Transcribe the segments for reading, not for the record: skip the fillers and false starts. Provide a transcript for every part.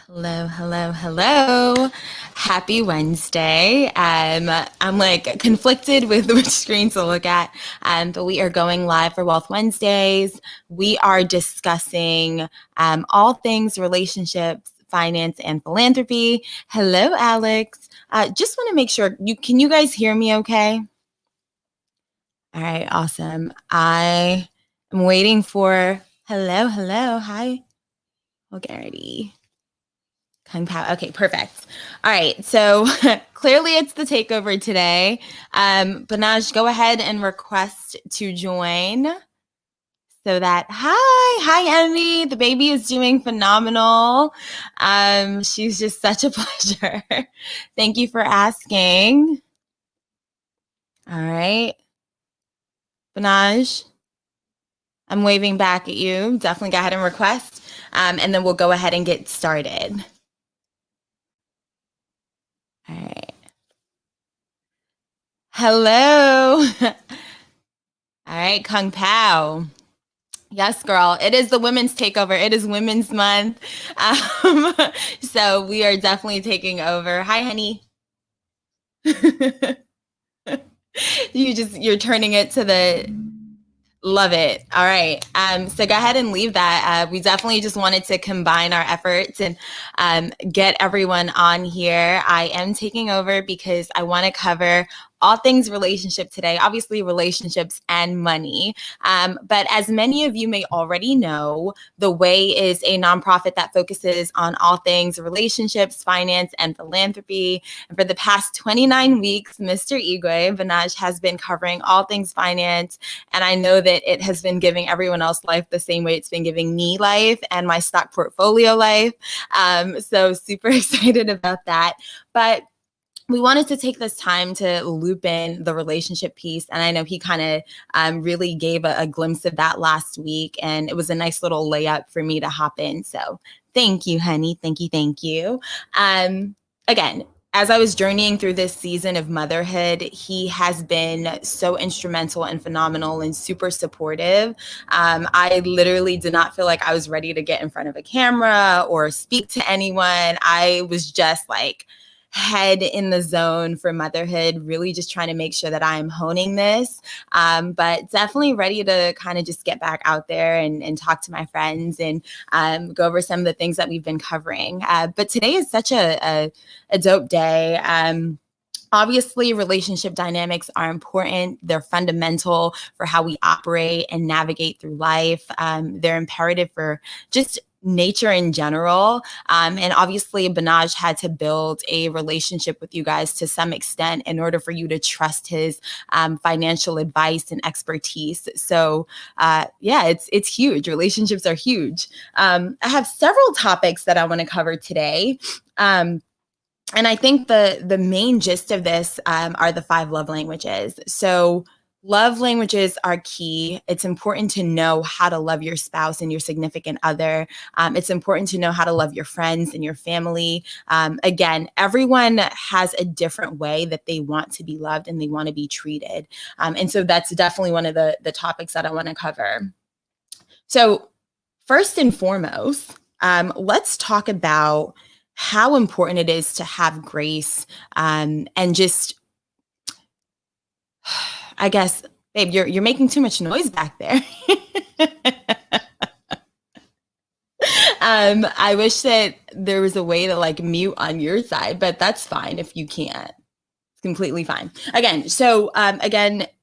Hello, hello, hello. Happy Wednesday. I'm like conflicted with which screen to look at, but we are going live for Wealth Wednesdays. We are discussing all things relationships, finance, and philanthropy. Hello, Alex. Just want to make sure can you guys hear me okay? All right, awesome. I am waiting for hello, hi, Garrity. Kung Pao. Okay, perfect. All right, so clearly it's the takeover today. Banaj, go ahead and request to join so that, hi, Emmy. The baby is doing phenomenal. She's just such a pleasure. Thank you for asking. All right, Banaj, I'm waving back at you. Definitely go ahead and request, and then we'll go ahead and get started. All right. Hello. All right, Kung Pao. Yes, girl. It is the women's takeover. It is Women's Month. Um, so we are definitely taking over. Hi, honey. You're turning it to the love it. All right. So go ahead and leave that. We definitely just wanted to combine our efforts and get everyone on here. I am taking over because I want to cover all things relationship today, obviously relationships and money. But as many of you may already know, The Way is a nonprofit that focuses on all things relationships, finance, and philanthropy. And for the past 29 weeks, Mr. Igwe Banaj has been covering all things finance. And I know that it has been giving everyone else life the same way it's been giving me life and my stock portfolio life. So super excited about that. But we wanted to take this time to loop in the relationship piece. And I know he kind of really gave a glimpse of that last week. And it was a nice little layup for me to hop in. So thank you, honey. Thank you. Thank you. Again, as I was journeying through this season of motherhood, he has been so instrumental and phenomenal and super supportive. I literally did not feel like I was ready to get in front of a camera or speak to anyone. I was just like, head in the zone for motherhood, really just trying to make sure that I'm honing this, but definitely ready to kind of just get back out there and talk to my friends and go over some of the things that we've been covering. But today is such a dope day. Obviously, relationship dynamics are important. They're fundamental for how we operate and navigate through life. They're imperative for just nature in general. And obviously, Banaj had to build a relationship with you guys to some extent in order for you to trust his financial advice and expertise. So yeah, it's huge. Relationships are huge. I have several topics that I want to cover today. And I think the main gist of this are the 5 love languages. So love languages are key. It's important to know how to love your spouse and your significant other. It's important to know how to love your friends and your family. Again, everyone has a different way that they want to be loved and they want to be treated. And so that's definitely one of the topics that I want to cover. So first and foremost, let's talk about how important it is to have grace and just, I guess, babe, you're making too much noise back there. I wish that there was a way to like mute on your side, but that's fine if you can't. It's completely fine. Again,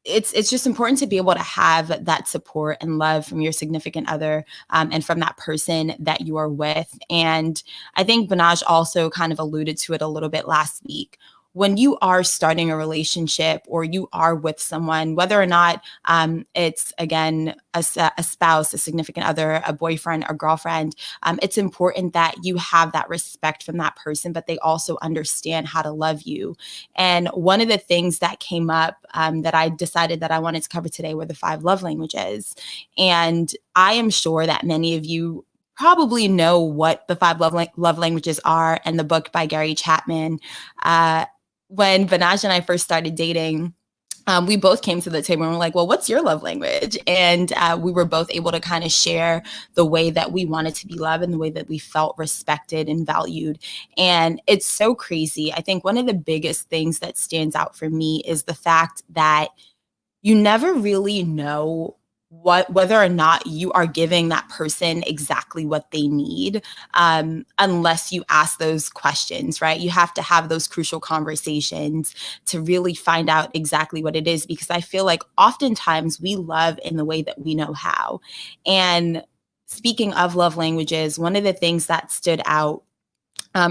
it's just important to be able to have that support and love from your significant other and from that person that you are with. And I think Banaj also kind of alluded to it a little bit last week. When you are starting a relationship or you are with someone, whether or not it's, again, a spouse, a significant other, a boyfriend or girlfriend, it's important that you have that respect from that person, but they also understand how to love you. And one of the things that came up that I decided that I wanted to cover today were the 5 love languages. And I am sure that many of you probably know what the 5 love languages are, and the book by Gary Chapman. When Banaj and I first started dating, we both came to the table and were like, well, what's your love language? And we were both able to kind of share the way that we wanted to be loved and the way that we felt respected and valued. And it's so crazy. I think one of the biggest things that stands out for me is the fact that you never really know whether or not you are giving that person exactly what they need, unless you ask those questions, right? You have to have those crucial conversations to really find out exactly what it is, because I feel like oftentimes we love in the way that we know how. And speaking of love languages, one of the things that stood out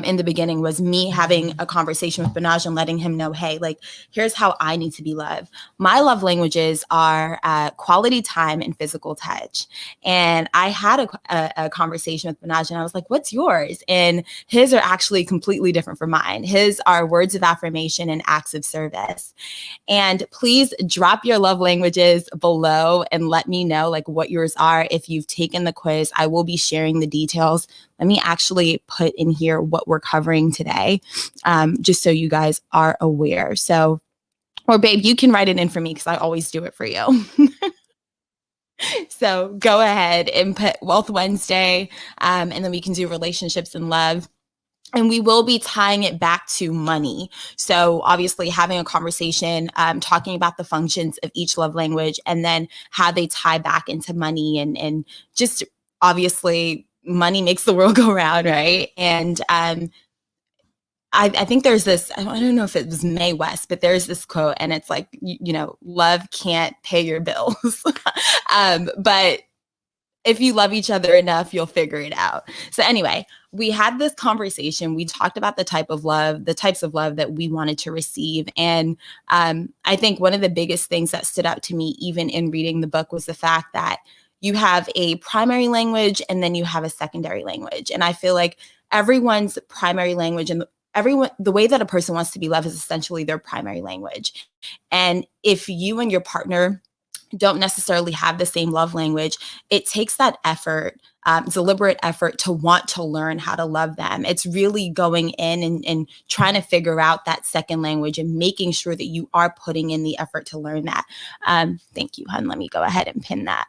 in the beginning was me having a conversation with Banaj and letting him know, hey, like, here's how I need to be loved. My love languages are quality time and physical touch. And I had a conversation with Banaj and I was like, what's yours? And his are actually completely different from mine. His are words of affirmation and acts of service. And please drop your love languages below and let me know like what yours are. If you've taken the quiz, I will be sharing the details. Let me actually put in here what we're covering today, just so you guys are aware. So, or babe, you can write it in for me because I always do it for you. So go ahead and put Wealth Wednesday, and then we can do relationships and love. And we will be tying it back to money. So obviously having a conversation, talking about the functions of each love language and then how they tie back into money, and just obviously money makes the world go round, right? And I think there's this, I don't know if it was Mae West, but there's this quote and it's like, love can't pay your bills. But if you love each other enough, you'll figure it out. So anyway, we had this conversation. We talked about the types of love that we wanted to receive. And I think one of the biggest things that stood out to me, even in reading the book, was the fact that you have a primary language and then you have a secondary language. And I feel like everyone's primary language and the way that a person wants to be loved is essentially their primary language. And if you and your partner don't necessarily have the same love language, it takes that effort, deliberate effort to want to learn how to love them. It's really going in and trying to figure out that second language and making sure that you are putting in the effort to learn that. Thank you, hun. Let me go ahead and pin that.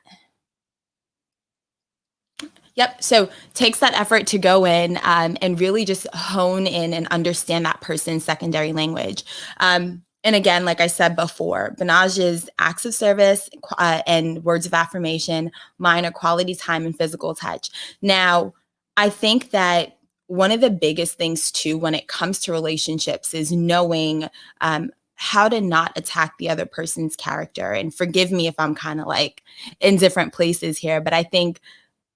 Yep. So takes that effort to go in and really just hone in and understand that person's secondary language. And again, like I said before, Banaj's acts of service and words of affirmation, mine are quality time and physical touch. Now, I think that one of the biggest things too, when it comes to relationships, is knowing how to not attack the other person's character. And forgive me if I'm kind of like in different places here, but I think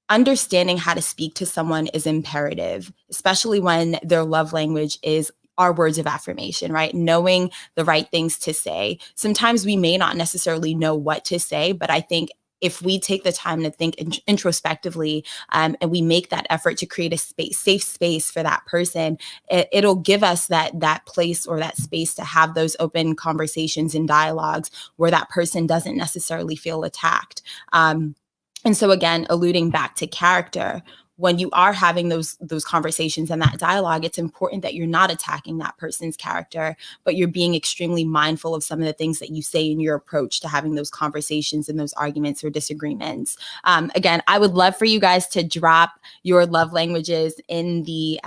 understanding how to speak to someone is imperative, especially when their love language is our words of affirmation, right? Knowing the right things to say. Sometimes we may not necessarily know what to say, but I think if we take the time to think introspectively, and we make that effort to create a safe space for that person, it'll give us that place or that space to have those open conversations and dialogues where that person doesn't necessarily feel attacked. And so again, alluding back to character, when you are having those conversations and that dialogue, it's important that you're not attacking that person's character, but you're being extremely mindful of some of the things that you say in your approach to having those conversations and those arguments or disagreements. Again, I would love for you guys to drop your love languages in the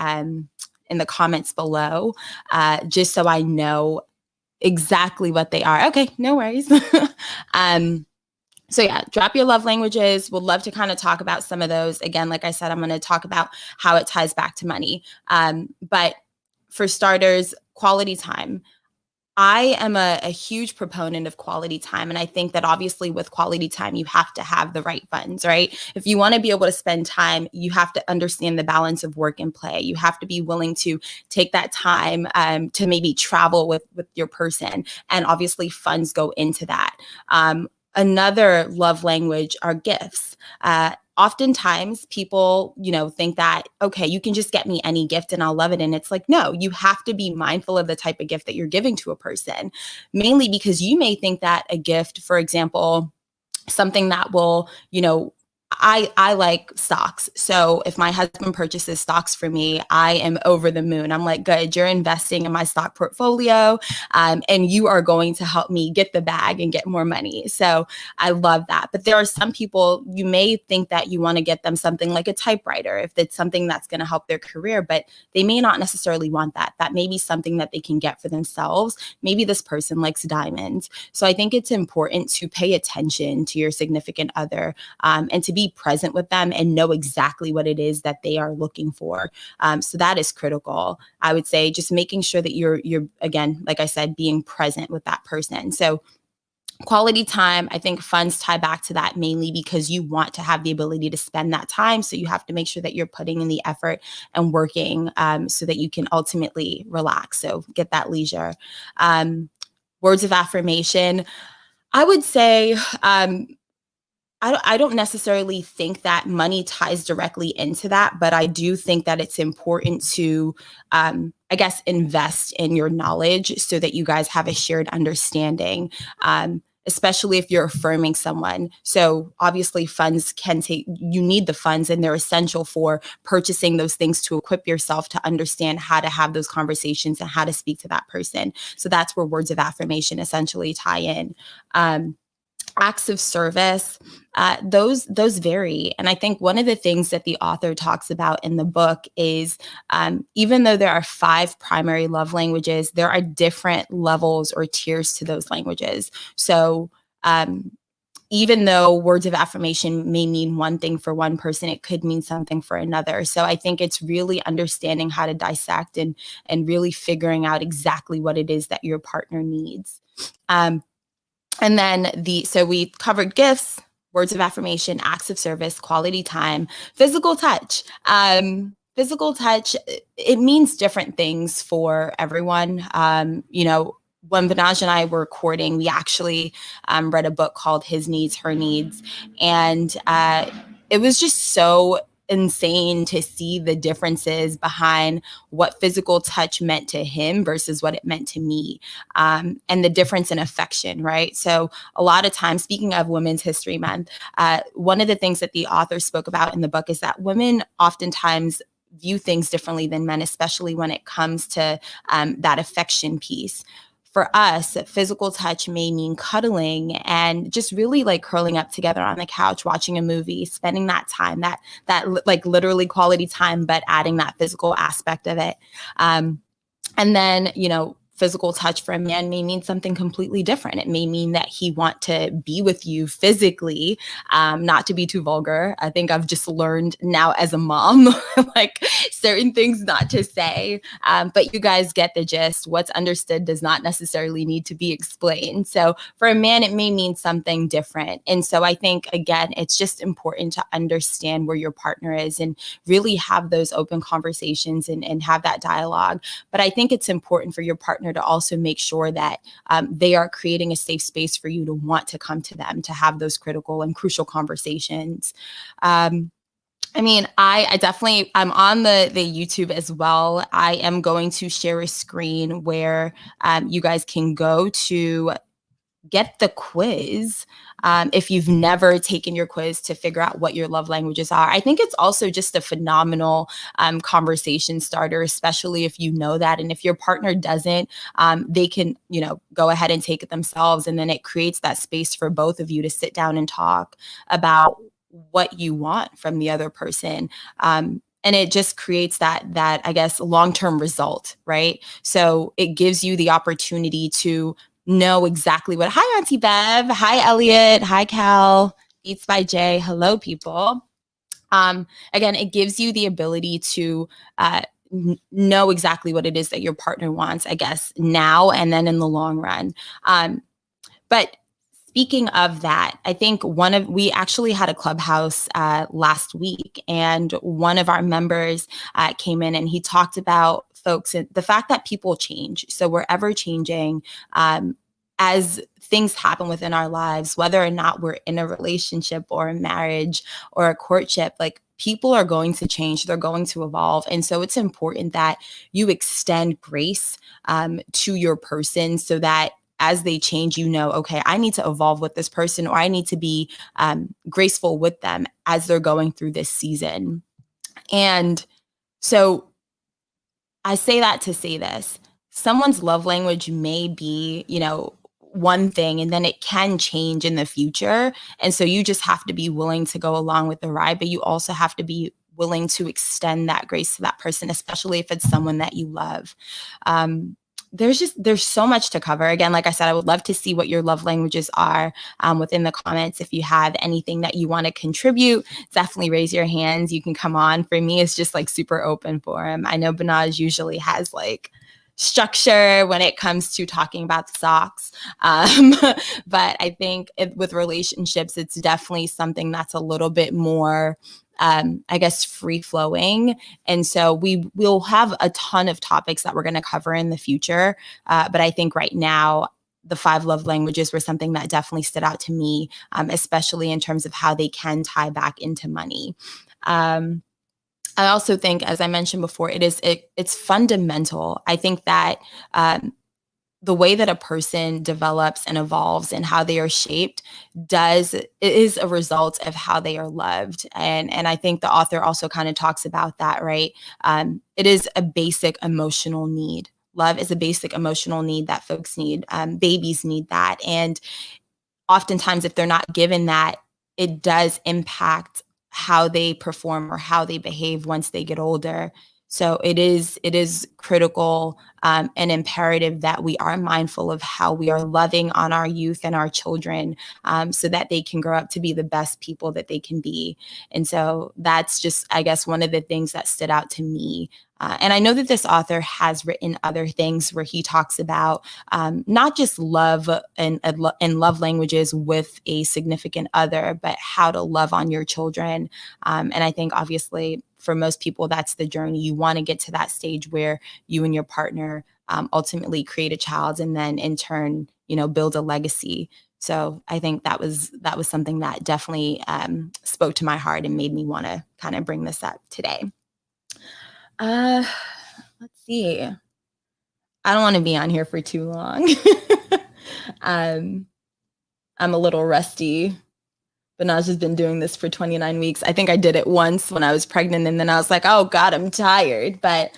comments below, just so I know exactly what they are. Okay, no worries. So yeah, drop your love languages. Would love to kind of talk about some of those. Again, like I said, I'm going to talk about how it ties back to money. But for starters, quality time. I am a huge proponent of quality time. And I think that obviously with quality time, you have to have the right funds, right? If you want to be able to spend time, you have to understand the balance of work and play. You have to be willing to take that time to maybe travel with your person. And obviously funds go into that. Another love language are gifts. Oftentimes people, think that, okay, you can just get me any gift and I'll love it. And it's like, no, you have to be mindful of the type of gift that you're giving to a person, mainly because you may think that a gift, for example, something that will, I like stocks. So if my husband purchases stocks for me, I am over the moon. I'm like, good, you're investing in my stock portfolio, and you are going to help me get the bag and get more money. So I love that. But there are some people, you may think that you want to get them something like a typewriter, if it's something that's going to help their career, but they may not necessarily want that. That may be something that they can get for themselves. Maybe this person likes diamonds. So I think it's important to pay attention to your significant other, and to be present with them and know exactly what it is that they are looking for. So that is critical. I would say just making sure that you're again, like I said, being present with that person. So quality time, I think funds tie back to that mainly because you want to have the ability to spend that time. So you have to make sure that you're putting in the effort and working, so that you can ultimately relax. So get that leisure. Words of affirmation, I would say, I don't necessarily think that money ties directly into that, but I do think that it's important to, I guess, invest in your knowledge so that you guys have a shared understanding, especially if you're affirming someone. So obviously funds you need the funds and they're essential for purchasing those things to equip yourself to understand how to have those conversations and how to speak to that person. So that's where words of affirmation essentially tie in. Acts of service, those vary. And I think one of the things that the author talks about in the book is, even though there are 5 primary love languages, there are different levels or tiers to those languages. So even though words of affirmation may mean one thing for one person, it could mean something for another. So I think it's really understanding how to dissect and really figuring out exactly what it is that your partner needs. And then so we covered gifts, words of affirmation, acts of service, quality time, physical touch. Physical touch, it means different things for everyone. When Vinaj and I were courting, we actually read a book called His Needs, Her Needs. And it was just so insane to see the differences behind what physical touch meant to him versus what it meant to me, and the difference in affection, right? So a lot of times, speaking of Women's History Month, one of the things that the author spoke about in the book is that women oftentimes view things differently than men, especially when it comes to that affection piece. For us, physical touch may mean cuddling and just really like curling up together on the couch, watching a movie, spending that time, that like literally quality time, but adding that physical aspect of it. And then, physical touch for a man may mean something completely different. It may mean that he want to be with you physically, not to be too vulgar. I think I've just learned now as a mom, like certain things not to say, but you guys get the gist. What's understood does not necessarily need to be explained. So for a man, it may mean something different. And so I think, again, it's just important to understand where your partner is and really have those open conversations and have that dialogue. But I think it's important for your partner to also make sure that they are creating a safe space for you to want to come to them, to have those critical and crucial conversations. I definitely, I'm on the YouTube as well. I am going to share a screen where you guys can go to get the quiz. If you've never taken your quiz to figure out what your love languages are, I think it's also just a phenomenal conversation starter, especially if you know that. And if your partner doesn't, they can, go ahead and take it themselves. And then it creates that space for both of you to sit down and talk about what you want from the other person. And it just creates that, I guess, long-term result, right? So it gives you the opportunity to know exactly what. Hi, Auntie Bev. Hi, Elliot. Hi, Cal. Beats by Jay. Hello, people. Again, it gives you the ability to know exactly what it is that your partner wants, I guess, now and then in the long run. But speaking of that, I think we actually had a clubhouse last week, and one of our members came in and he talked about folks and the fact that people change. So we're ever changing as things happen within our lives, whether or not we're in a relationship or a marriage or a courtship, like people are going to change, they're going to evolve. And so it's important that you extend grace to your person so that as they change, okay, I need to evolve with this person, or I need to be graceful with them as they're going through this season. And so I say that to say this. Someone's love language may be, one thing, and then it can change in the future. And so you just have to be willing to go along with the ride, but you also have to be willing to extend that grace to that person, especially if it's someone that you love. There's so much to cover. Again, like I said, I would love to see what your love languages are within the comments. If you have anything that you want to contribute, definitely raise your hands. You can come on. For me, it's just like super open forum. I know Banaj usually has like structure when it comes to talking about the socks. But I think with relationships, it's definitely something that's a little bit more I guess, free flowing. And so we'll have a ton of topics that we're going to cover in the future. But I think right now, the 5 love languages were something that definitely stood out to me, especially in terms of how they can tie back into money. I also think, as I mentioned before, it's fundamental. I think that the way that a person develops and evolves and how they are shaped is a result of how they are loved. And I think the author also kind of talks about that, right? It is a basic emotional need. Love is a basic emotional need that folks need. Babies need that. And oftentimes, if they're not given that, it does impact how they perform or how they behave once they get older. So it is critical and imperative that we are mindful of how we are loving on our youth and our children, so that they can grow up to be the best people that they can be. And so that's just, I guess, one of the things that stood out to me. And I know that this author has written other things where he talks about not just love and love languages with a significant other, but how to love on your children. And I think obviously for most people, that's the journey. You want to get to that stage where you and your partner ultimately create a child, and then in turn, build a legacy. So I think that was something that definitely spoke to my heart and made me want to kind of bring this up today. Let's see. I don't want to be on here for too long. I'm a little rusty. Banaj has been doing this for 29 weeks. I think I did it once when I was pregnant, and then I was like, oh God, I'm tired. But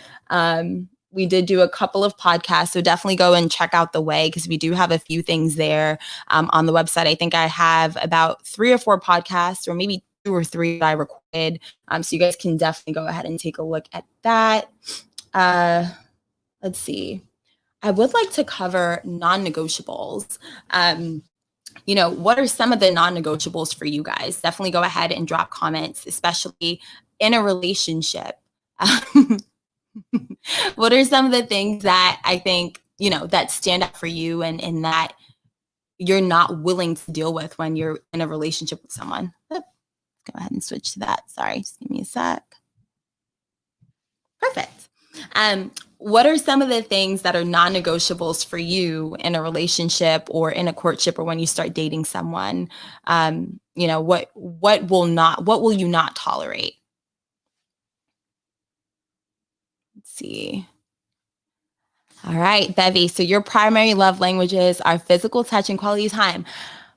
we did do a couple of podcasts, so definitely go and check out The Way, because we do have a few things there on the website. I think I have about 3 or 4 podcasts, or maybe 2 or 3 that I recorded. So you guys can definitely go ahead and take a look at that. Let's see. I would like to cover non-negotiables. What are some of the non-negotiables for you guys? Definitely go ahead and drop comments, especially in a relationship. What are some of the things that I think, that stand out for you and that you're not willing to deal with when you're in a relationship with someone? Go ahead and switch to that. Sorry, just give me a sec. Perfect. What are some of the things that are non-negotiables for you in a relationship or in a courtship or when you start dating someone? What will you not tolerate? Let's see. All right, Bevy. So your primary love languages are physical touch and quality time.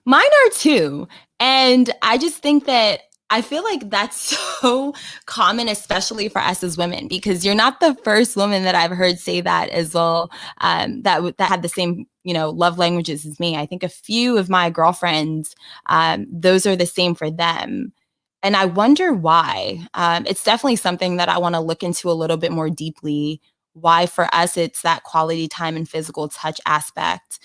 Mine are too. And I just think that I feel like that's so common, especially for us as women, because you're not the first woman that I've heard say that as well, that had the same, love languages as me. I think a few of my girlfriends, those are the same for them. And I wonder why. It's definitely something that I want to look into a little bit more deeply. Why for us, it's that quality time and physical touch aspect.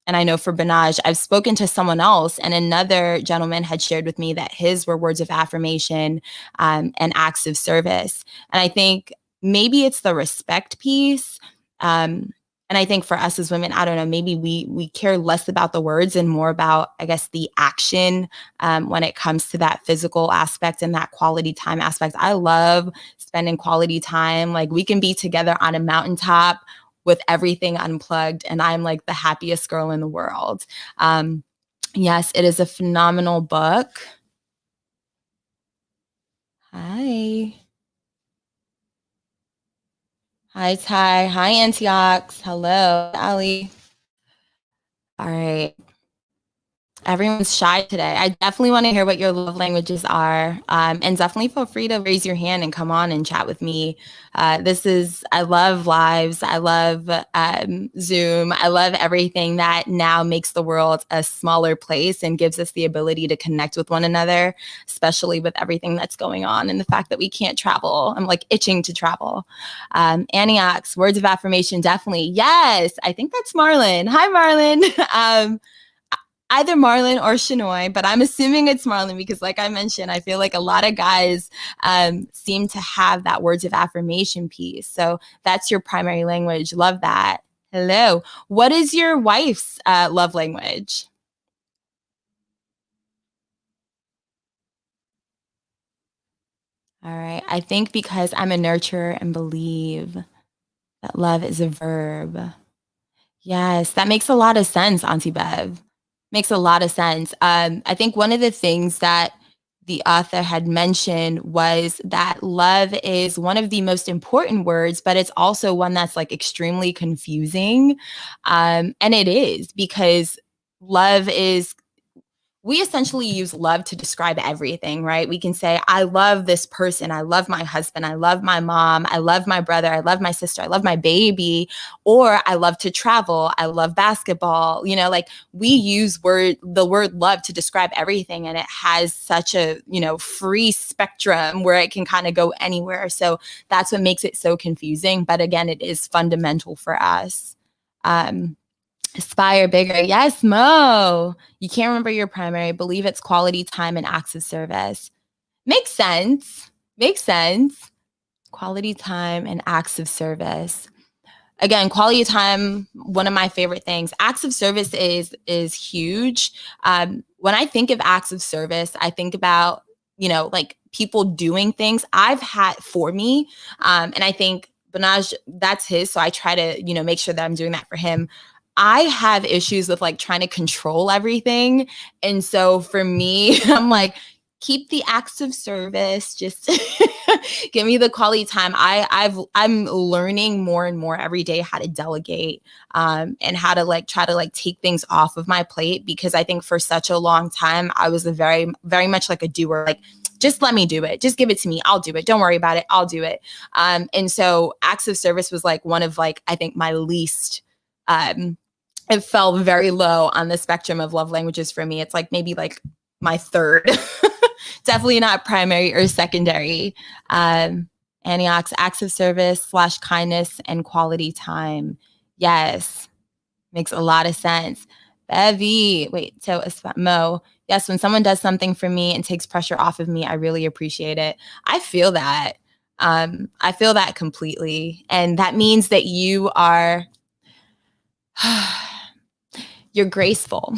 And I know for Banaj, I've spoken to someone else, and another gentleman had shared with me that his were words of affirmation and acts of service. And I think maybe it's the respect piece. And I think for us as women, I don't know, maybe we care less about the words and more about, I guess, the action when it comes to that physical aspect and that quality time aspect. I love spending quality time. Like, we can be together on a mountaintop with everything unplugged, and I'm like the happiest girl in the world. Yes, it is a phenomenal book. Hi. Hi, Ty. Hi, Antioch. Hello, Ali. All right. Everyone's shy today. I definitely want to hear what your love languages are. And definitely feel free to raise your hand and come on and chat with me. I love lives. I love Zoom. I love everything that now makes the world a smaller place and gives us the ability to connect with one another, especially with everything that's going on and the fact that we can't travel. I'm like itching to travel. Antiochs, words of affirmation, definitely. Yes, I think that's Marlon. Hi, Marlon. Either Marlon or Shanoy, but I'm assuming it's Marlon because, like I mentioned, I feel like a lot of guys seem to have that words of affirmation piece. So that's your primary language. Love that. Hello. What is your wife's love language? All right. I think because I'm a nurturer and believe that love is a verb. Yes, that makes a lot of sense, Auntie Bev. Makes a lot of sense. I think one of the things that the author had mentioned was that love is one of the most important words, but it's also one that's like extremely confusing. And it is because love is we essentially use love to describe everything, right? We can say, I love this person. I love my husband. I love my mom. I love my brother. I love my sister. I love my baby. Or I love to travel. I love basketball. Like we use the word love to describe everything. And it has such a, free spectrum where it can kind of go anywhere. So that's what makes it so confusing. But again, it is fundamental for us. Aspire bigger. Yes, Mo. You can't remember your primary. Believe it's quality time and acts of service. Makes sense. Makes sense. Quality time and acts of service. Again, quality time, one of my favorite things. Acts of service is huge. When I think of acts of service, I think about, like people doing things I've had for me. And I think Banaj, that's his. So I try to, make sure that I'm doing that for him. I have issues with like trying to control everything. And so for me, I'm like, keep the acts of service, just give me the quality time. I'm learning more and more every day how to delegate and how to like try to like take things off of my plate, because I think for such a long time I was a very, very much like a doer, like just let me do it. Just give it to me. I'll do it. Don't worry about it. I'll do it. And so acts of service was like one of like, I think my least it fell very low on the spectrum of love languages for me. It's like maybe like my third, definitely not primary or secondary. Antiochs, acts of service / kindness and quality time. Yes, makes a lot of sense. Bevy, wait, so Mo, yes, when someone does something for me and takes pressure off of me, I really appreciate it. I feel that. I feel that completely. And that means that you are you're graceful.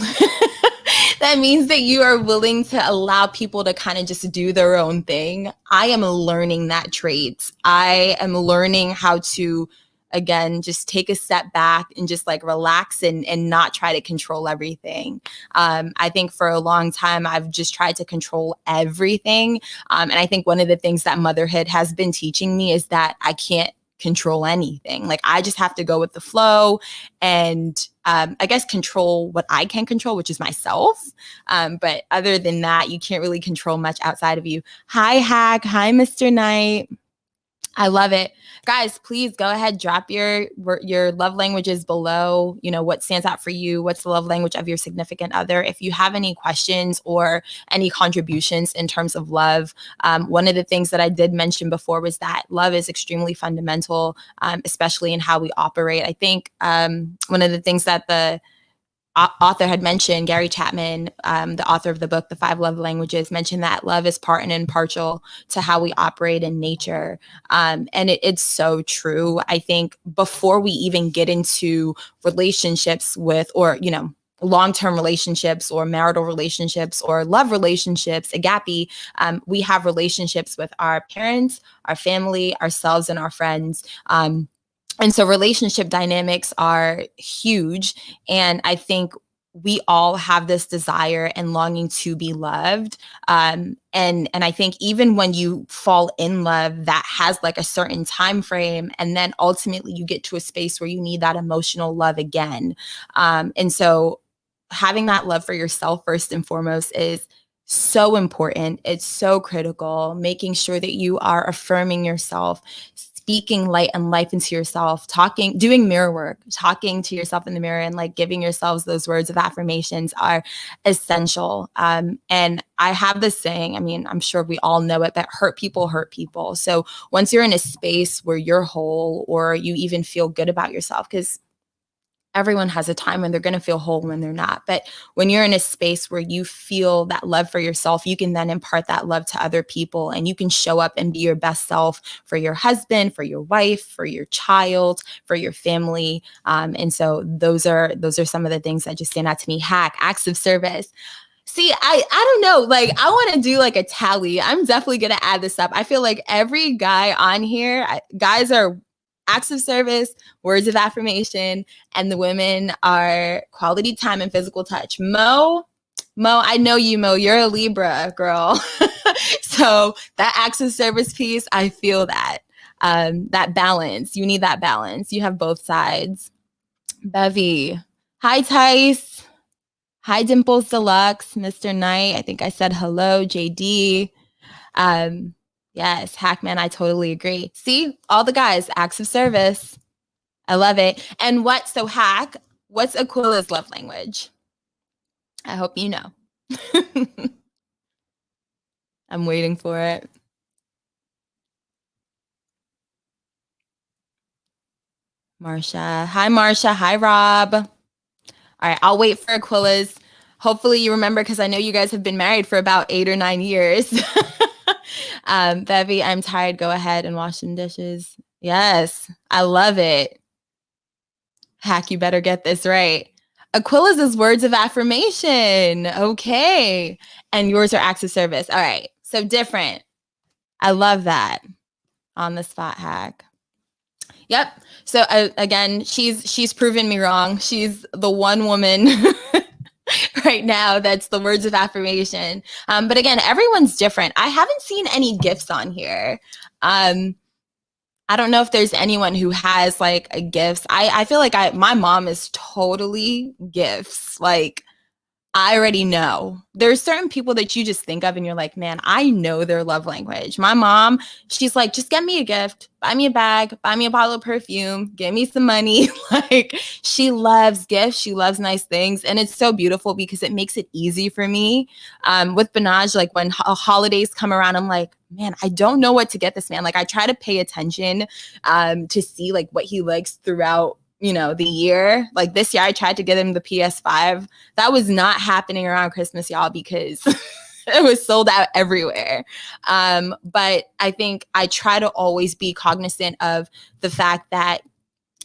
That means that you are willing to allow people to kind of just do their own thing. I am learning that trait. I am learning how to, again, just take a step back and just like relax and not try to control everything. I think for a long time, I've just tried to control everything. And I think one of the things that motherhood has been teaching me is that I can't control anything. Like I just have to go with the flow and I guess control what I can control, which is myself. But other than that, you can't really control much outside of you. Hi, Hack. Hi, Mr. Knight. I love it. Guys, please go ahead, drop your love languages below. What stands out for you? What's the love language of your significant other? If you have any questions or any contributions in terms of love, one of the things that I did mention before was that love is extremely fundamental, especially in how we operate. I think one of the things that the author had mentioned, Gary Chapman, the author of the book, The 5 Love Languages, mentioned that love is part and impartial to how we operate in nature. And it's so true. I think before we even get into relationships with, or, long-term relationships or marital relationships or love relationships, agape, we have relationships with our parents, our family, ourselves, and our friends. And so relationship dynamics are huge. And I think we all have this desire and longing to be loved. And I think even when you fall in love, that has like a certain time frame. And then ultimately you get to a space where you need that emotional love again. And so having that love for yourself first and foremost is so important. It's so critical, making sure that you are affirming yourself, speaking light and life into yourself, doing mirror work, talking to yourself in the mirror and like giving yourselves those words of affirmations are essential. And I have this saying, I mean, I'm sure we all know it, but hurt people hurt people. So once you're in a space where you're whole or you even feel good about yourself, because everyone has a time when they're going to feel whole when they're not. But when you're in a space where you feel that love for yourself, you can then impart that love to other people and you can show up and be your best self for your husband, for your wife, for your child, for your family. And so those are some of the things that just stand out to me. Hack, acts of service. See, I don't know. Like, I want to do like a tally. I'm definitely going to add this up. I feel like every guy on here, guys are acts of service, words of affirmation, and the women are quality time and physical touch. Mo, I know you, Mo. You're a Libra girl. So that acts of service piece, I feel that. That balance. You need that balance. You have both sides. Bevy. Hi, Tice. Hi, Dimples Deluxe. Mr. Knight. I think I said hello. JD. Yes, Hackman, I totally agree. See, all the guys, acts of service. I love it. And Hack, what's Aquila's love language? I hope you know. I'm waiting for it. Marsha. Hi, Marsha. Hi, Rob. All right, I'll wait for Aquila's. Hopefully you remember, because I know you guys have been married for about 8 or 9 years. Bevy, I'm tired. Go ahead and wash some dishes. Yes, I love it. Hack, you better get this right. Aquila's is words of affirmation. Okay. And yours are acts of service. All right. So different. I love that. On the spot, Hack. Yep. So again, she's proven me wrong. She's the one woman right now that's the words of affirmation. But again, everyone's different. I haven't seen any gifts on here. I don't know if there's anyone who has like a gifts. I feel like my mom is totally gifts. Like, I already know. There's certain people that you just think of and you're like, man, I know their love language. My mom, she's like, just get me a gift, buy me a bag, buy me a bottle of perfume, give me some money. Like, she loves gifts. She loves nice things. And it's so beautiful because it makes it easy for me. With Banaj, like when holidays come around, I'm like, man, I don't know what to get this man. Like, I try to pay attention to see like what he likes throughout the year. Like this year, I tried to get him the PS5. That was not happening around Christmas, y'all, because it was sold out everywhere. But I think I try to always be cognizant of the fact that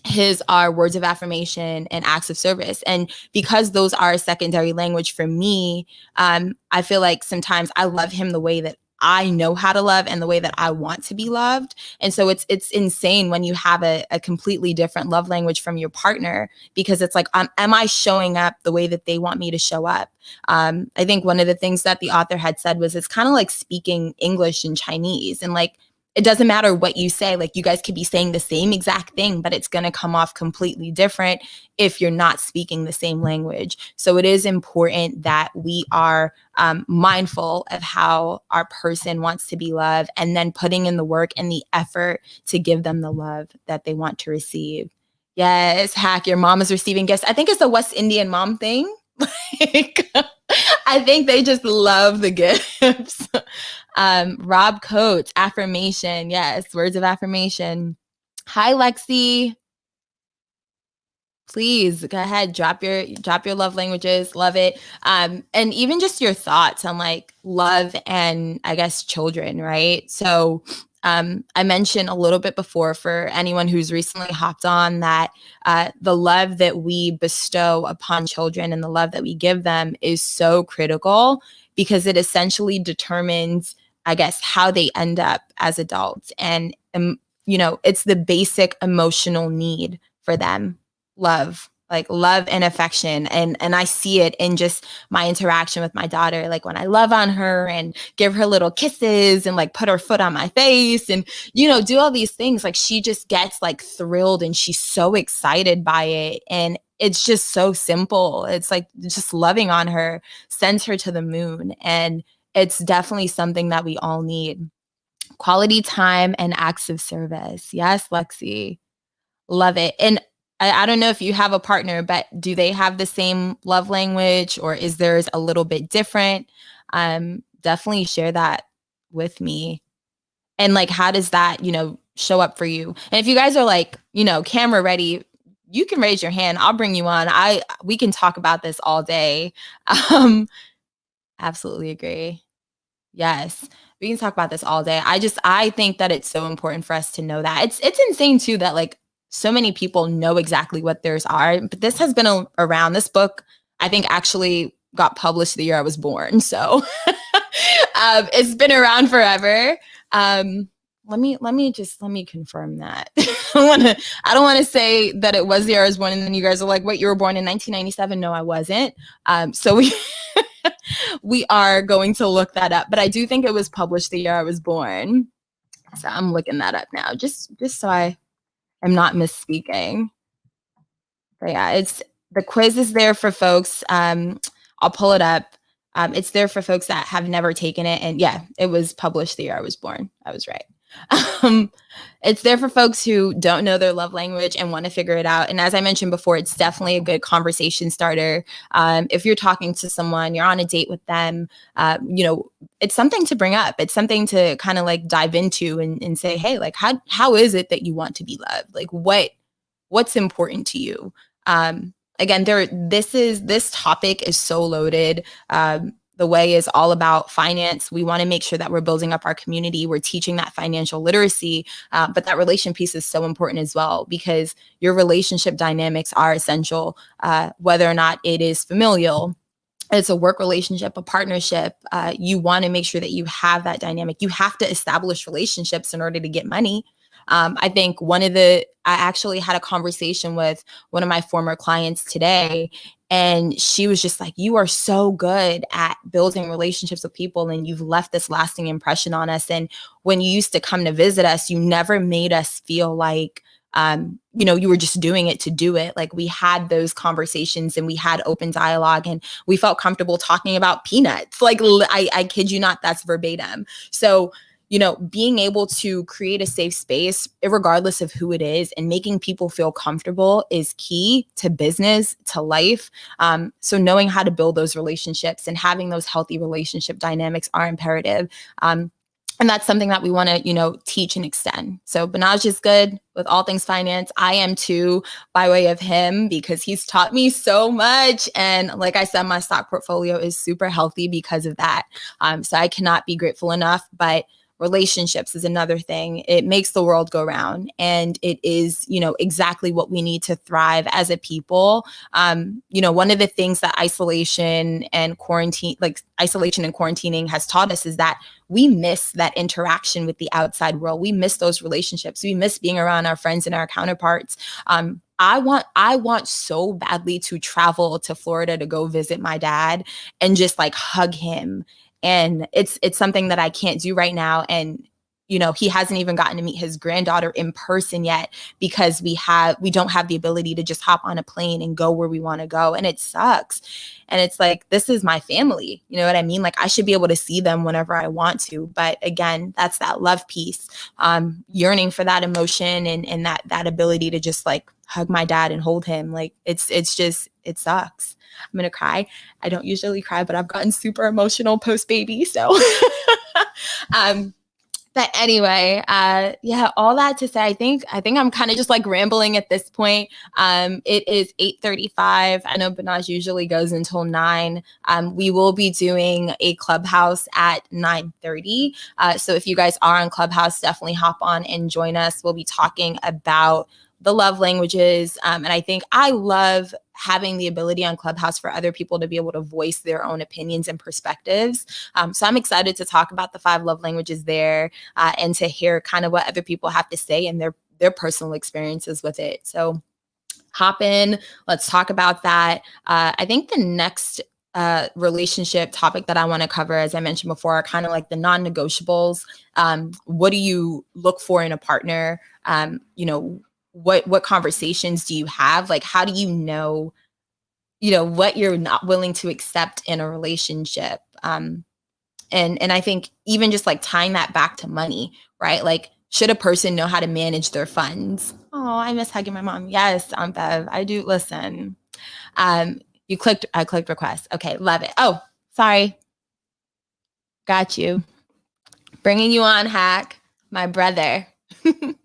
his are words of affirmation and acts of service. And because those are a secondary language for me, I feel like sometimes I love him the way that I know how to love and the way that I want to be loved. And so it's insane when you have a completely different love language from your partner, because it's like, am I showing up the way that they want me to show up? I think one of the things that the author had said was it's kind of like speaking English and Chinese, and like, it doesn't matter what you say. Like, you guys could be saying the same exact thing, but it's going to come off completely different if you're not speaking the same language. So it is important that we are mindful of how our person wants to be loved, and then putting in the work and the effort to give them the love that they want to receive. Yes, Hack, your mom is receiving gifts. I think it's a West Indian mom thing. Like, I think they just love the gifts. Rob Coates, affirmation. Yes, words of affirmation. Hi, Lexi. Please go ahead, drop your love languages. Love it. And even just your thoughts on like love and I guess children, right? So I mentioned a little bit before, for anyone who's recently hopped on, that the love that we bestow upon children and the love that we give them is so critical, because it essentially determines, I guess, how they end up as adults. And, it's the basic emotional need for them. Love and affection. And I see it in just my interaction with my daughter. Like when I love on her and give her little kisses and like put her foot on my face and, do all these things, like she just gets like thrilled and she's so excited by it. And it's just so simple. It's like just loving on her sends her to the moon. And it's definitely something that we all need. Quality time and acts of service. Yes, Lexi. Love it. And I don't know if you have a partner, but do they have the same love language or is theirs a little bit different? Definitely share that with me. And like, how does that, show up for you? And if you guys are like, camera ready, you can raise your hand. I'll bring you on. We can talk about this all day. Um, Absolutely agree. Yes. We can talk about this all day. I think that it's so important for us to know that. It's insane too that like so many people know exactly what theirs are, but this has been around. This book, I think, actually got published the year I was born. So it's been around forever. Let me confirm that. I don't want to say that it was the year I was born and then you guys are like, wait, you were born in 1997? No, I wasn't. So we are going to look that up, but I do think it was published the year I was born. So I'm looking that up now, just so I am not misspeaking. But yeah, the quiz is there for folks. I'll pull it up. It's there for folks that have never taken it. And yeah, it was published the year I was born. I was right. It's there for folks who don't know their love language and want to figure it out. And as I mentioned before, it's definitely a good conversation starter. If you're talking to someone, you're on a date with them, it's something to bring up. It's something to kind of like dive into and say, hey, like, how is it that you want to be loved? Like what's important to you? Again, this topic is so loaded. The way is all about finance. We want to make sure that we're building up our community. We're teaching that financial literacy, but that relation piece is so important as well because your relationship dynamics are essential, whether or not it is familial. It's a work relationship, a partnership. You want to make sure that you have that dynamic. You have to establish relationships in order to get money. I think I actually had a conversation with one of my former clients today, and she was just like, you are so good at building relationships with people and you've left this lasting impression on us. And when you used to come to visit us, you never made us feel like, you were just doing it to do it. Like we had those conversations and we had open dialogue and we felt comfortable talking about peanuts. Like I kid you not, that's verbatim. So being able to create a safe space, regardless of who it is, and making people feel comfortable is key to business, to life. So knowing how to build those relationships and having those healthy relationship dynamics are imperative. And that's something that we want to, teach and extend. So Banaj is good with all things finance. I am too, by way of him, because he's taught me so much. And like I said, my stock portfolio is super healthy because of that. So I cannot be grateful enough. But relationships is another thing. It makes the world go round, and it is, exactly what we need to thrive as a people. One of the things that isolation and quarantine, like isolation and quarantining has taught us is that we miss that interaction with the outside world. We miss those relationships. We miss being around our friends and our counterparts. I want so badly to travel to Florida to go visit my dad and just like hug him. And it's something that I can't do right now. And, he hasn't even gotten to meet his granddaughter in person yet because we don't have the ability to just hop on a plane and go where we want to go. And it sucks. And it's like, this is my family. You know what I mean? Like I should be able to see them whenever I want to. But again, that's that love piece, yearning for that emotion and that ability to just like hug my dad and hold him. Like it sucks. I'm going to cry. I don't usually cry, but I've gotten super emotional post baby. So, but anyway, all that to say, I think I'm kind of just like rambling at this point. It is 8:35. I know Banaj usually goes until 9. We will be doing a Clubhouse at 9:30. So if you guys are on Clubhouse, definitely hop on and join us. We'll be talking about the love languages. And I think I love having the ability on Clubhouse for other people to be able to voice their own opinions and perspectives. So I'm excited to talk about the 5 love languages there and to hear kind of what other people have to say and their personal experiences with it. So hop in, let's talk about that. I think the next relationship topic that I want to cover, as I mentioned before, are kind of like the non-negotiables. What do you look for in a partner? what conversations do you have? Like, how do you know, what you're not willing to accept in a relationship? And I think even just like tying that back to money, right? Like, should a person know how to manage their funds? Oh, I miss hugging my mom. Yes, Bev, I do. Listen, I clicked request. Okay, love it. Oh, sorry. Got you. Bringing you on, Hack, my brother. Let's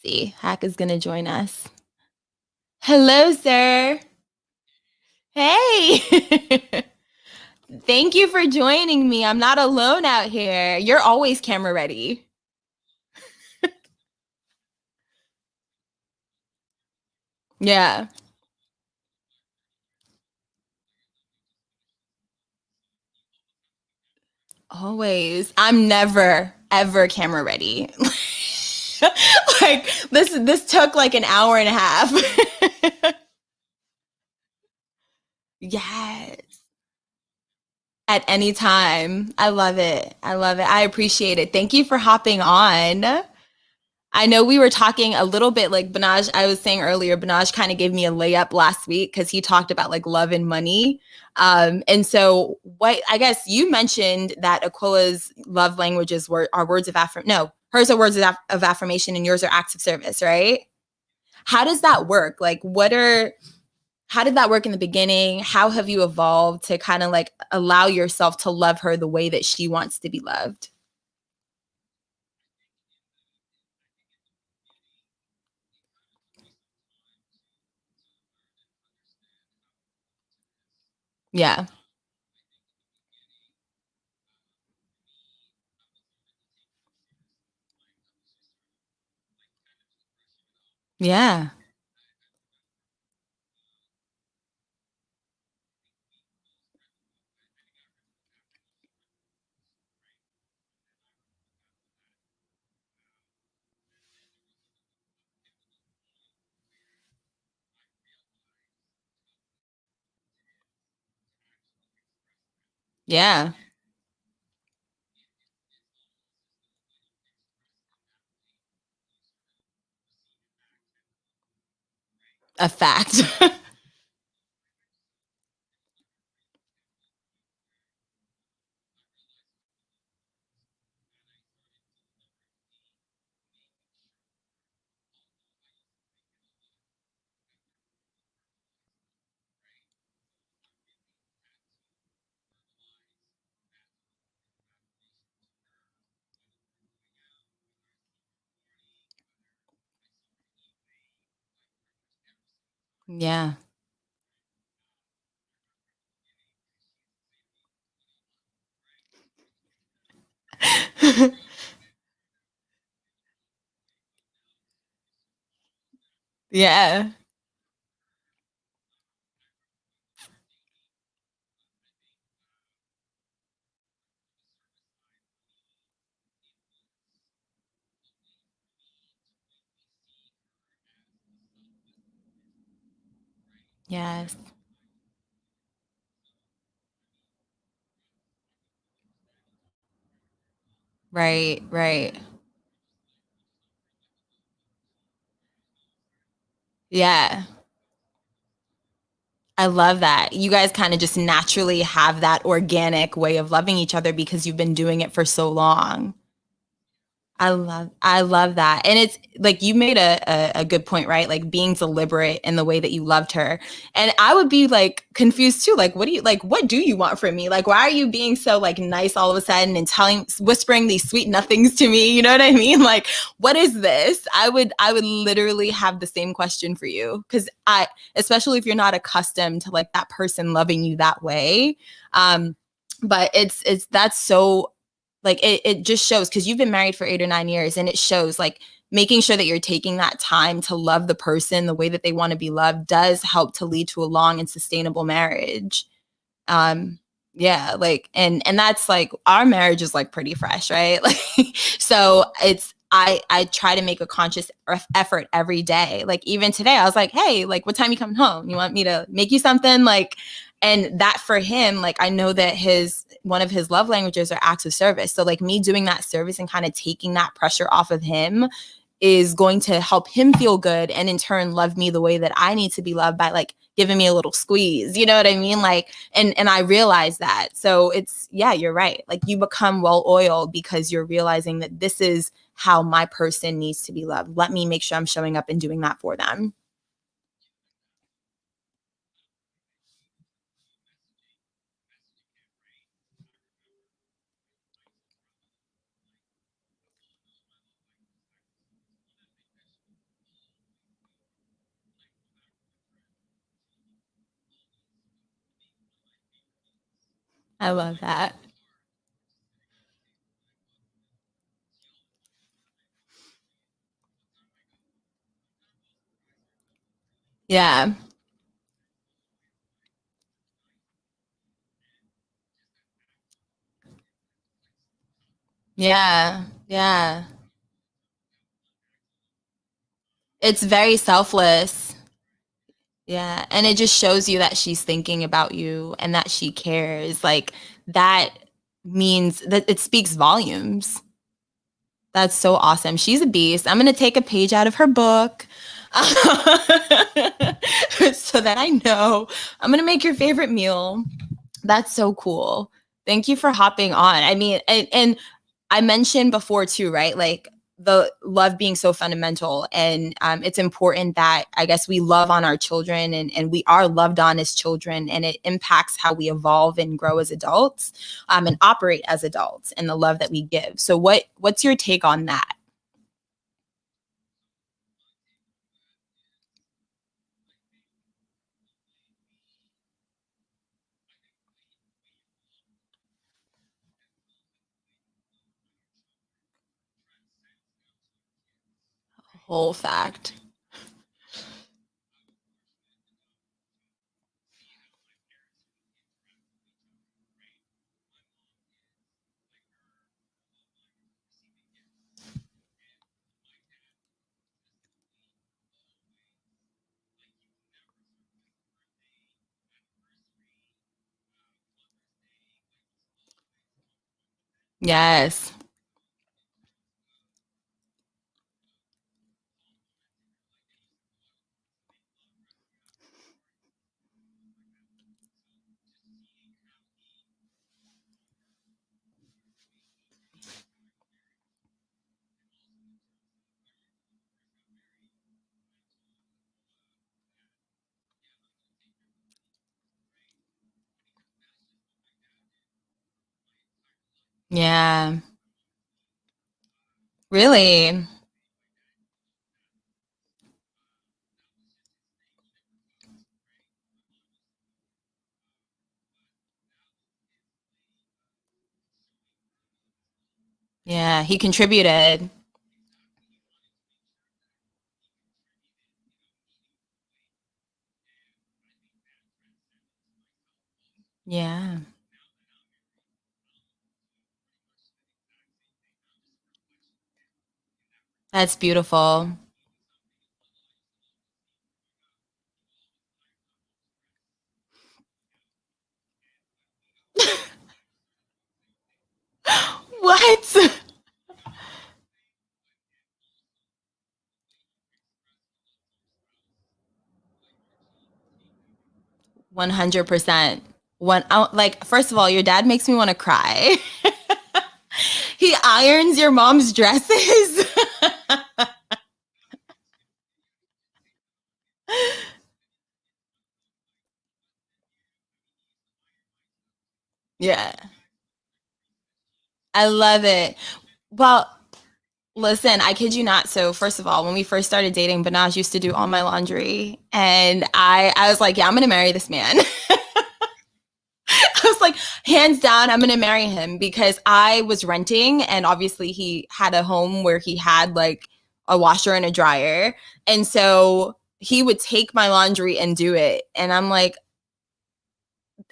see. Hack is going to join us. Hello, sir. Hey. Thank you for joining me. I'm not alone out here. You're always camera ready. Yeah. Always. I'm never ever camera ready. Like this took like an hour and a half. Yes. At any time. I love it. I love it. I appreciate it. Thank you for hopping on. I know we were talking a little bit like Banaj, I was saying earlier, Banaj kind of gave me a layup last week because he talked about like love and money. And so what I guess you mentioned that Aquila's love languages are words of affirmation. No, hers are words of affirmation and yours are acts of service, right? How does that work? Like how did that work in the beginning? How have you evolved to kind of like allow yourself to love her the way that she wants to be loved? Yeah. Yeah. Yeah. A fact. Yeah. Yeah. Yes. Right, right. Yeah. I love that. You guys kind of just naturally have that organic way of loving each other because you've been doing it for so long. I love that. And it's like you made a good point, right? Like being deliberate in the way that you loved her. And I would be like confused too. Like, what do you want from me? Like, why are you being so like nice all of a sudden and whispering these sweet nothings to me? You know what I mean? Like, what is this? I would literally have the same question for you. Especially if you're not accustomed to like that person loving you that way. But that's so like it just shows because you've been married for 8 or 9 years and it shows like making sure that you're taking that time to love the person the way that they want to be loved does help to lead to a long and sustainable marriage. um yeah, like and that's like our marriage is like pretty fresh, right? Like so it's I try to make a conscious effort every day. Like even today I was like, hey, like what time you coming home? You want me to make you something? Like, and that for him, like I know that his one of his love languages are acts of service. So like me doing that service and kind of taking that pressure off of him is going to help him feel good and in turn love me the way that I need to be loved by like giving me a little squeeze. You know what I mean? Like, and I realize that. So it's, yeah, you're right. Like you become well oiled because you're realizing that this is how my person needs to be loved. Let me make sure I'm showing up and doing that for them. I love that. Yeah. Yeah. Yeah. It's very selfless. Yeah. And it just shows you that she's thinking about you and that she cares. Like that means that it speaks volumes. That's so awesome. She's a beast. I'm going to take a page out of her book so that I know. I'm going to make your favorite meal. That's so cool. Thank you for hopping on. I mean, and I mentioned before too, right? Like the love being so fundamental. And it's important that I guess we love on our children and we are loved on as children. And it impacts how we evolve and grow as adults and operate as adults and the love that we give. So what's your take on that? Whole fact. Yes. Yeah. Really? Yeah. He contributed. Yeah. That's beautiful. What? 100%. Like, first of all, your dad makes me want to cry. He irons your mom's dresses. Yeah. I love it. Well, listen, I kid you not. So, first of all, when we first started dating, Banaj used to do all my laundry. And I was like, yeah, I'm going to marry this man. I was like, hands down, I'm going to marry him because I was renting. And obviously, he had a home where he had like a washer and a dryer. And so he would take my laundry and do it. And I'm like,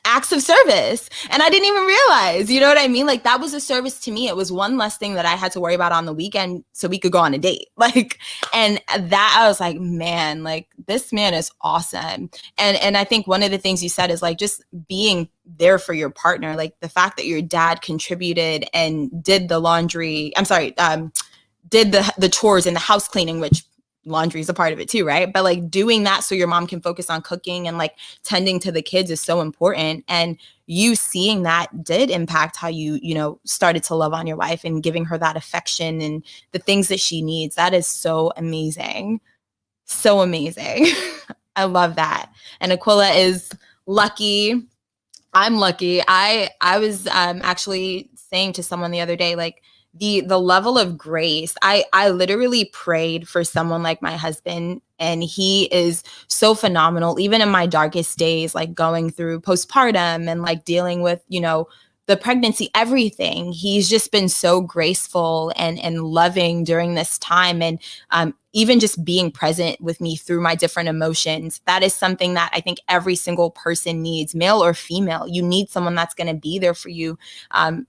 acts of service. And I didn't even realize, you know what I mean? Like that was a service to me. It was one less thing that I had to worry about on the weekend so we could go on a date. Like, and that I was like, man, like this man is awesome. And I think one of the things you said is like just being there for your partner, like the fact that your dad contributed and did the laundry. I'm sorry, did the chores and the house cleaning, which laundry is a part of it too, right? But like doing that so your mom can focus on cooking and like tending to the kids is so important. And you seeing that did impact how you started to love on your wife and giving her that affection and the things that she needs. That is so amazing. So amazing. I love that. And Aquila is lucky. I'm lucky. I was actually saying to someone the other day, like the level of grace. I literally prayed for someone like my husband, and he is so phenomenal. Even in my darkest days, like going through postpartum and like dealing with the pregnancy, everything. He's just been so graceful and loving during this time, and even just being present with me through my different emotions. That is something that I think every single person needs, male or female. You need someone that's going to be there for you, and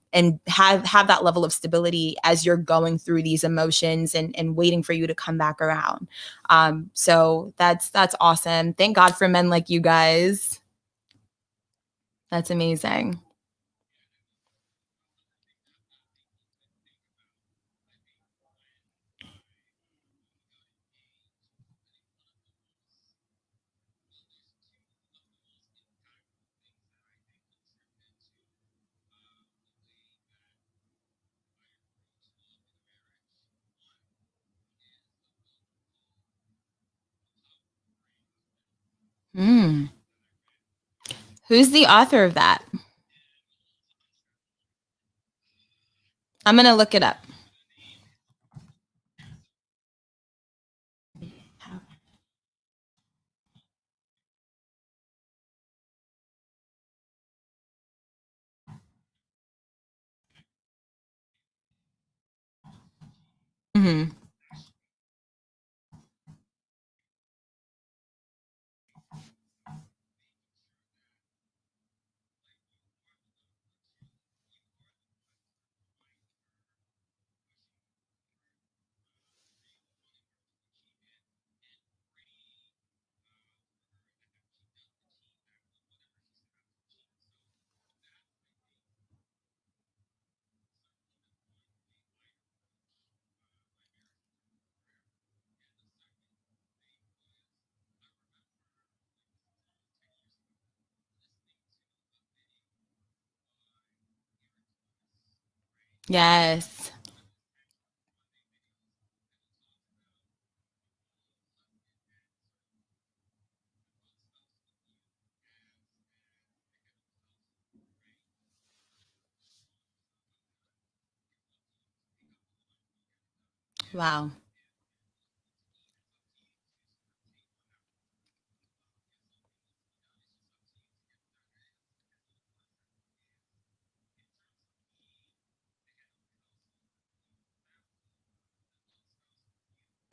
have that level of stability as you're going through these emotions and waiting for you to come back around. So that's awesome. Thank God for men like you guys. That's amazing. Mm. Who's the author of that? I'm going to look it up. Hmm. Yes. Wow.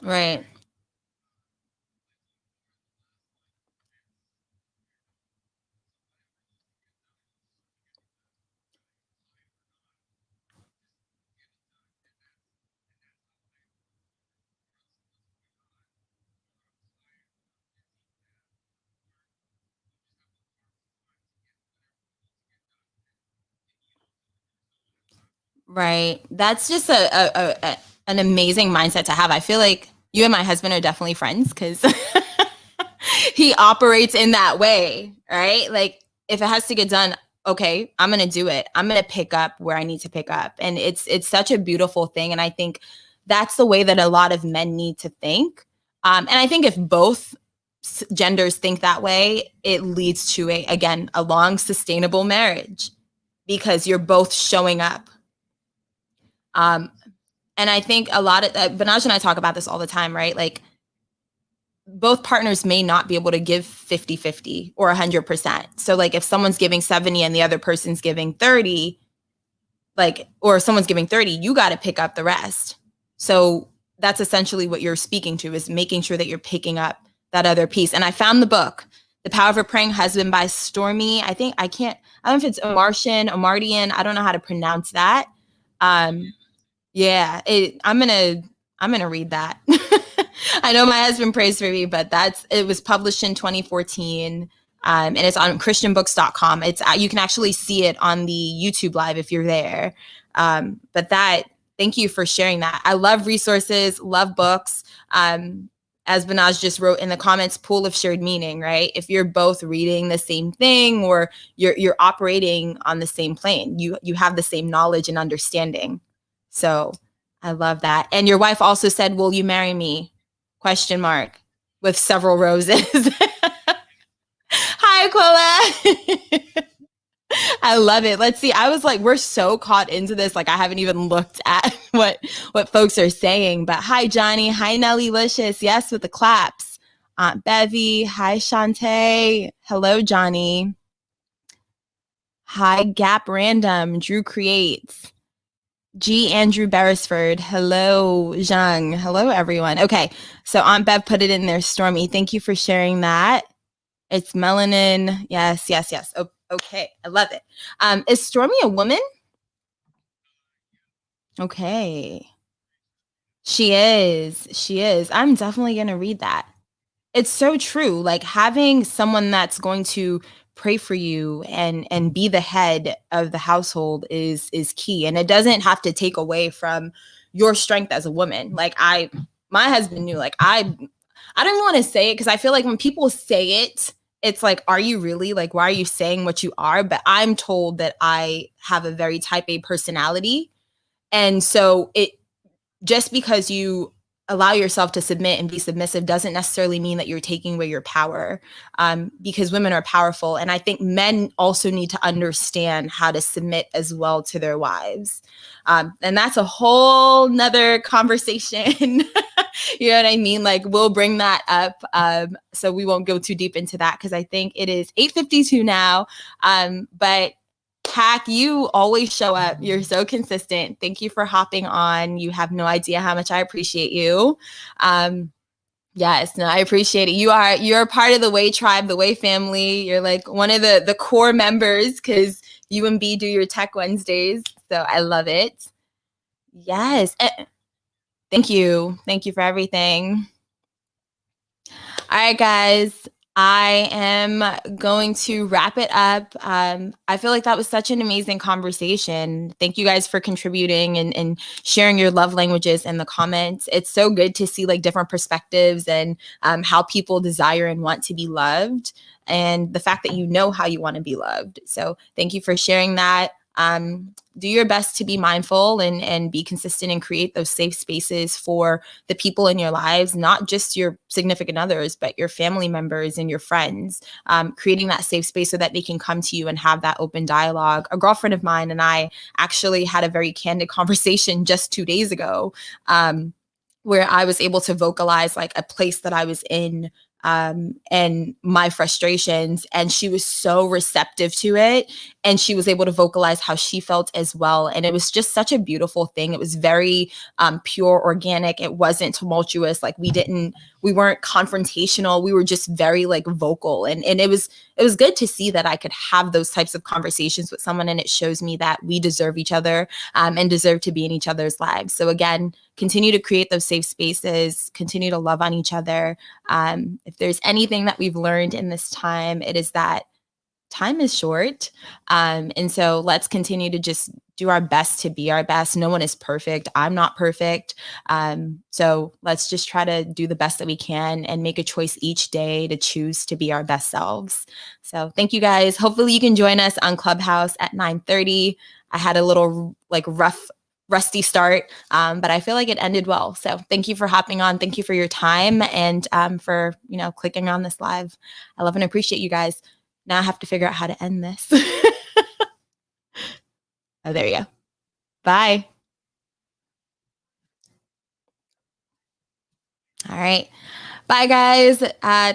Right. Right. That's just an amazing mindset to have. I feel like you and my husband are definitely friends because he operates in that way, right? Like if it has to get done, okay, I'm going to do it. I'm going to pick up where I need to pick up. And it's such a beautiful thing. And I think that's the way that a lot of men need to think. And I think if both genders think that way, it leads to a long, sustainable marriage because you're both showing up. Um, and I think a lot of Banaj and I talk about this all the time, right? Like both partners may not be able to give 50-50 or 100%. So like if someone's giving 70 and the other person's giving 30, like, or someone's giving 30, you got to pick up the rest. So that's essentially what you're speaking to, is making sure that you're picking up that other piece. And I found the book, The Power of a Praying Husband by Stormy. I don't know if it's Amardian. I don't know how to pronounce that. Yeah, I'm gonna read that. I know my husband prays for me, but it was published in 2014, and it's on christianbooks.com. You can actually see it on the YouTube live if you're there. But that thank you for sharing that. I love resources, love books. As Banaz just wrote in the comments, pool of shared meaning, right? If you're both reading the same thing or you're operating on the same plane, you have the same knowledge and understanding. So I love that. And your wife also said, "Will you marry me?" Question mark with several roses. Hi, Aquila. I love it. Let's see. I was like, we're so caught into this. Like, I haven't even looked at what folks are saying. But hi, Johnny. Hi, Nelly Licious. Yes, with the claps. Aunt Bevy. Hi, Shantae. Hello, Johnny. Hi, Gap Random. Drew Creates. G. Andrew Beresford. Hello, Zhang. Hello, everyone. Okay. So Aunt Bev put it in there, Stormy. Thank you for sharing that. It's melanin. Yes, yes, yes. Oh, okay. I love it. Is Stormy a woman? Okay. She is. She is. I'm definitely going to read that. It's so true. Like having someone that's going to pray for you and be the head of the household is key. And it doesn't have to take away from your strength as a woman. Like my husband knew, like I don't want to say it because I feel like when people say it, it's like, are you really? Like, why are you saying what you are? But I'm told that I have a very type A personality. And so it just because you allow yourself to submit and be submissive doesn't necessarily mean that you're taking away your power, because women are powerful. And I think men also need to understand how to submit as well to their wives. And that's a whole nother conversation. You know what I mean? Like we'll bring that up. So we won't go too deep into that because I think it is 8:52 now. But Hack, you always show up. You're so consistent. Thank you for hopping on. You have no idea how much I appreciate you. Yes, no, I appreciate it. You're part of the Way Tribe, the Way family. You're like one of the core members because you and B do your Tech Wednesdays. So I love it. Yes. Thank you. Thank you for everything. All right, guys. I am going to wrap it up. I feel like that was such an amazing conversation. Thank you guys for contributing and sharing your love languages in the comments. It's so good to see like different perspectives and how people desire and want to be loved and the fact that you know how you want to be loved. So thank you for sharing that. Do your best to be mindful and be consistent and create those safe spaces for the people in your lives, not just your significant others, but your family members and your friends, creating that safe space so that they can come to you and have that open dialogue. A girlfriend of mine and I actually had a very candid conversation just 2 days ago, where I was able to vocalize like a place that I was in, and my frustrations, and she was so receptive to it, and she was able to vocalize how she felt as well, and it was just such a beautiful thing. It was very pure, organic. It wasn't tumultuous. Like we weren't confrontational. We were just very like vocal, and it was good to see that I could have those types of conversations with someone, and it shows me that we deserve each other, and deserve to be in each other's lives. So again, continue to create those safe spaces, continue to love on each other. If there's anything that we've learned in this time, it is that time is short. And so let's continue to just do our best to be our best. No one is perfect. I'm not perfect. So let's just try to do the best that we can and make a choice each day to choose to be our best selves. So thank you guys. Hopefully you can join us on Clubhouse at 9:30. I had a little like rusty start, but I feel like it ended well. So thank you for hopping on. Thank you for your time and for clicking on this live. I love and appreciate you guys. Now I have to figure out how to end this. Oh, there you go. Bye. All right. Bye, guys.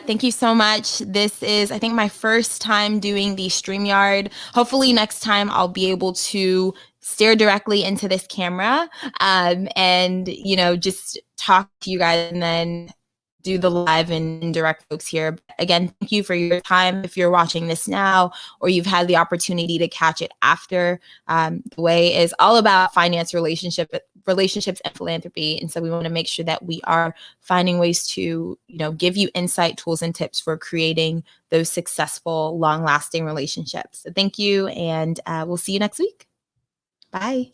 Thank you so much. This is, I think, my first time doing the StreamYard. Hopefully next time I'll be able to stare directly into this camera, and, just talk to you guys and then do the live and direct folks here. But again, thank you for your time. If you're watching this now or you've had the opportunity to catch it after, the Way is all about finance, relationships and philanthropy. And so we want to make sure that we are finding ways to, give you insight, tools, and tips for creating those successful, long-lasting relationships. So thank you, and we'll see you next week. Bye.